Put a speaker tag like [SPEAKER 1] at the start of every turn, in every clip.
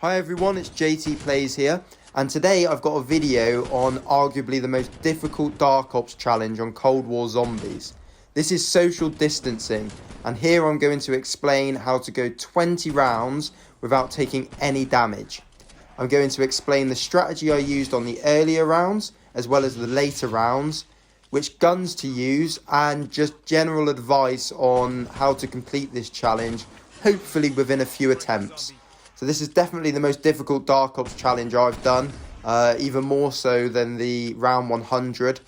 [SPEAKER 1] Hi everyone, it's JT Plays here, and today I've got a video on arguably the most difficult Dark Ops challenge on Cold War Zombies. This is social distancing, and here I'm going to explain how to go 20 rounds without taking any damage. I'm going to explain the strategy I used on the earlier rounds, as well as the later rounds, which guns to use, and just general advice on how to complete this challenge, hopefully within a few attempts. So this is definitely the most difficult Dark Ops challenge I've done, even more so than the round 100.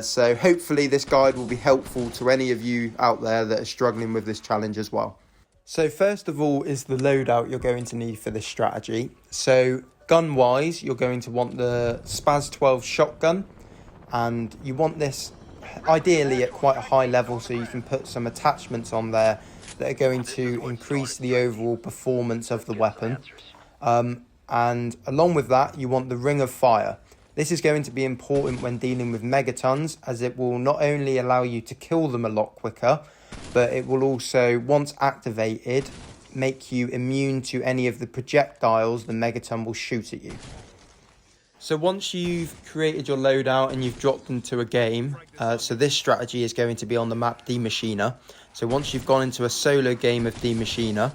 [SPEAKER 1] So hopefully this guide will be helpful to any of you out there that are struggling with this challenge as well. So first of all is the loadout you're going to need for this strategy. So gun-wise, you're going to want the Spaz 12 shotgun, and you want this ideally at quite a high level so you can put some attachments on there that are going to increase the overall performance of the weapon. And along with that, you want the Ring of Fire. This is going to be important when dealing with megatons, as it will not only allow you to kill them a lot quicker, but it will also, once activated, make you immune to any of the projectiles the megaton will shoot at you. So once you've created your loadout and you've dropped into a game, so this strategy is going to be on the map Die Maschine. So once you've gone into a solo game of Die Maschine,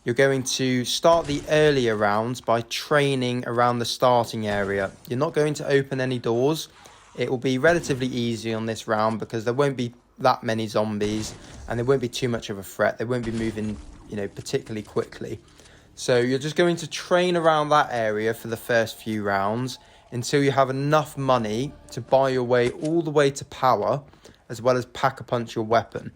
[SPEAKER 1] you're going to start the earlier rounds by training around the starting area. You're not going to open any doors. It will be relatively easy on this round because there won't be that many zombies and there won't be too much of a threat. They won't be moving, particularly quickly. So you're just going to train around that area for the first few rounds until you have enough money to buy your way all the way to power, as well as pack-a-punch your weapon.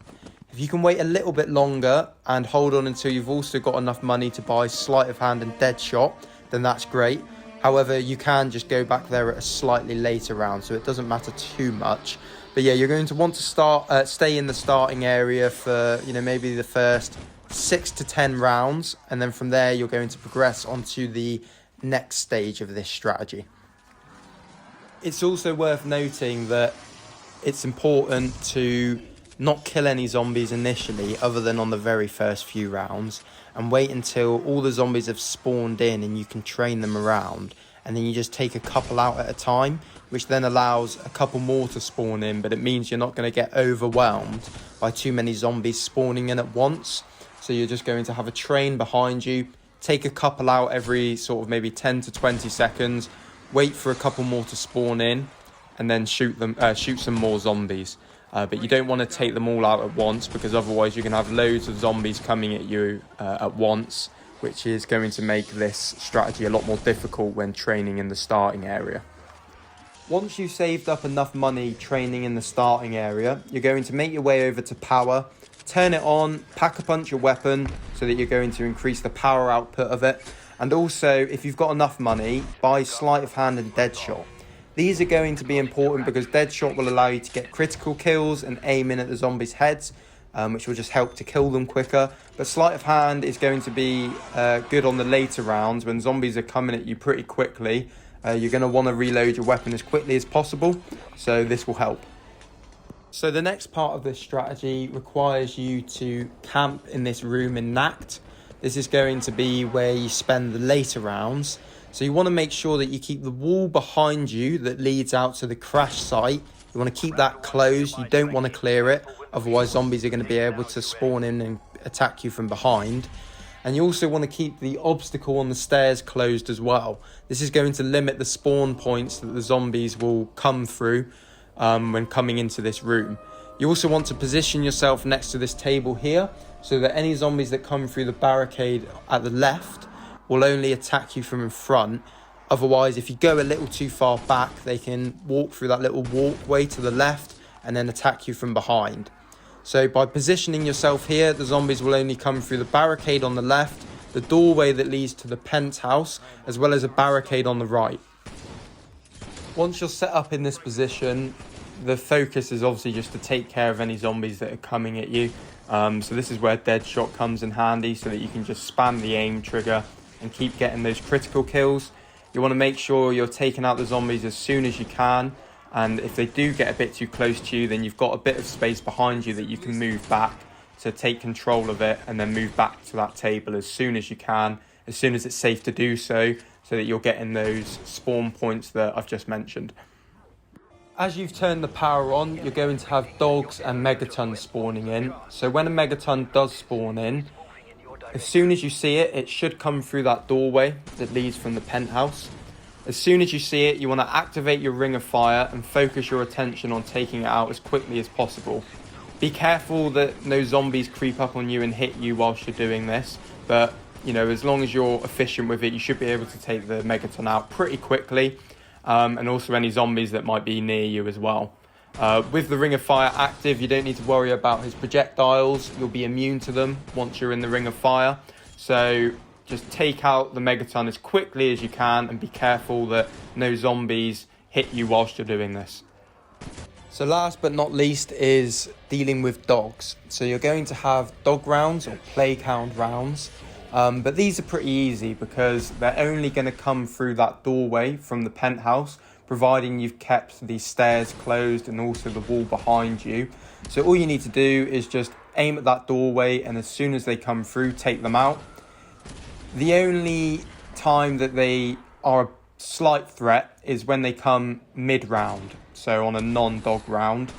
[SPEAKER 1] If you can wait a little bit longer and hold on until you've also got enough money to buy sleight of hand and dead shot, then that's great. However, you can just go back there at a slightly later round, so it doesn't matter too much. But yeah, you're going to want to stay in the starting area for, maybe the first 6 to 10 rounds, and then from there you're going to progress onto the next stage of this strategy. It's also worth noting that it's important to not kill any zombies initially other than on the very first few rounds, and wait until all the zombies have spawned in and you can train them around, and then you just take a couple out at a time, which then allows a couple more to spawn in, but it means you're not going to get overwhelmed by too many zombies spawning in at once. So you're just going to have a train behind you, take a couple out every sort of maybe 10 to 20 seconds, wait for a couple more to spawn in, and then shoot some more zombies. But you don't want to take them all out at once, because otherwise you're going to have loads of zombies coming at you at once, which is going to make this strategy a lot more difficult when training in the starting area. Once you've saved up enough money training in the starting area, you're going to make your way over to power, turn it on, pack-a-punch your weapon so that you're going to increase the power output of it. And also, if you've got enough money, buy sleight of hand and dead shot. These are going to be important because dead shot will allow you to get critical kills and aim in at the zombies' heads, which will just help to kill them quicker. But sleight of hand is going to be good on the later rounds when zombies are coming at you pretty quickly. You're going to want to reload your weapon as quickly as possible, so this will help. So the next part of this strategy requires you to camp in this room in Nacht. This is going to be where you spend the later rounds. So you want to make sure that you keep the wall behind you that leads out to the crash site. You want to keep that closed. You don't want to clear it. Otherwise, zombies are going to be able to spawn in and attack you from behind. And you also want to keep the obstacle on the stairs closed as well. This is going to limit the spawn points that the zombies will come through when coming into this room. You also want to position yourself next to this table here so that any zombies that come through the barricade at the left will only attack you from in front. Otherwise, if you go a little too far back, they can walk through that little walkway to the left and then attack you from behind. So by positioning yourself here, the zombies will only come through the barricade on the left, the doorway that leads to the penthouse, as well as a barricade on the right. Once you're set up in this position, the focus is obviously just to take care of any zombies that are coming at you. So this is where dead shot comes in handy, so that you can just spam the aim trigger and keep getting those critical kills. You want to make sure you're taking out the zombies as soon as you can, and if they do get a bit too close to you, then you've got a bit of space behind you that you can move back to take control of it and then move back to that table as soon as you can as soon as it's safe to do so, so that you're getting those spawn points that I've just mentioned. As you've turned the power on, you're going to have dogs and megatons spawning in. So when a megaton does spawn in, as soon as you see it, it should come through that doorway that leads from the penthouse. As soon as you see it, you want to activate your ring of fire and focus your attention on taking it out as quickly as possible. Be careful that no zombies creep up on you and hit you whilst you're doing this, but you know, as long as you're efficient with it, you should be able to take the megaton out pretty quickly, and also any zombies that might be near you as well. With the ring of fire active, you don't need to worry about his projectiles. You'll be immune to them once you're in the ring of fire. So just take out the megaton as quickly as you can and be careful that no zombies hit you whilst you're doing this. So last but not least is dealing with dogs. So you're going to have dog rounds or plague hound rounds. But these are pretty easy because they're only going to come through that doorway from the penthouse, providing you've kept the stairs closed and also the wall behind you. So all you need to do is just aim at that doorway, and as soon as they come through, take them out. The only time that they are a slight threat is when they come mid-round, so on a non-dog round.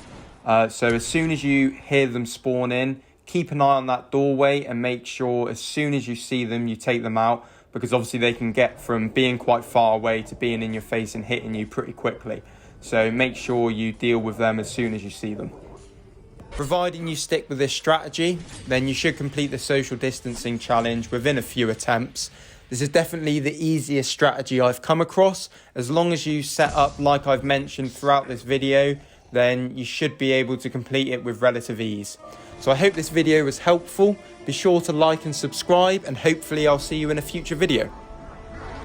[SPEAKER 1] So as soon as you hear them spawn in, keep an eye on that doorway and make sure as soon as you see them, you take them out, because obviously they can get from being quite far away to being in your face and hitting you pretty quickly. So make sure you deal with them as soon as you see them. Providing you stick with this strategy, then you should complete the social distancing challenge within a few attempts. This is definitely the easiest strategy I've come across. As long as you set up like I've mentioned throughout this video, then you should be able to complete it with relative ease. So I hope this video was helpful. Be sure to like and subscribe, and hopefully I'll see you in a future video.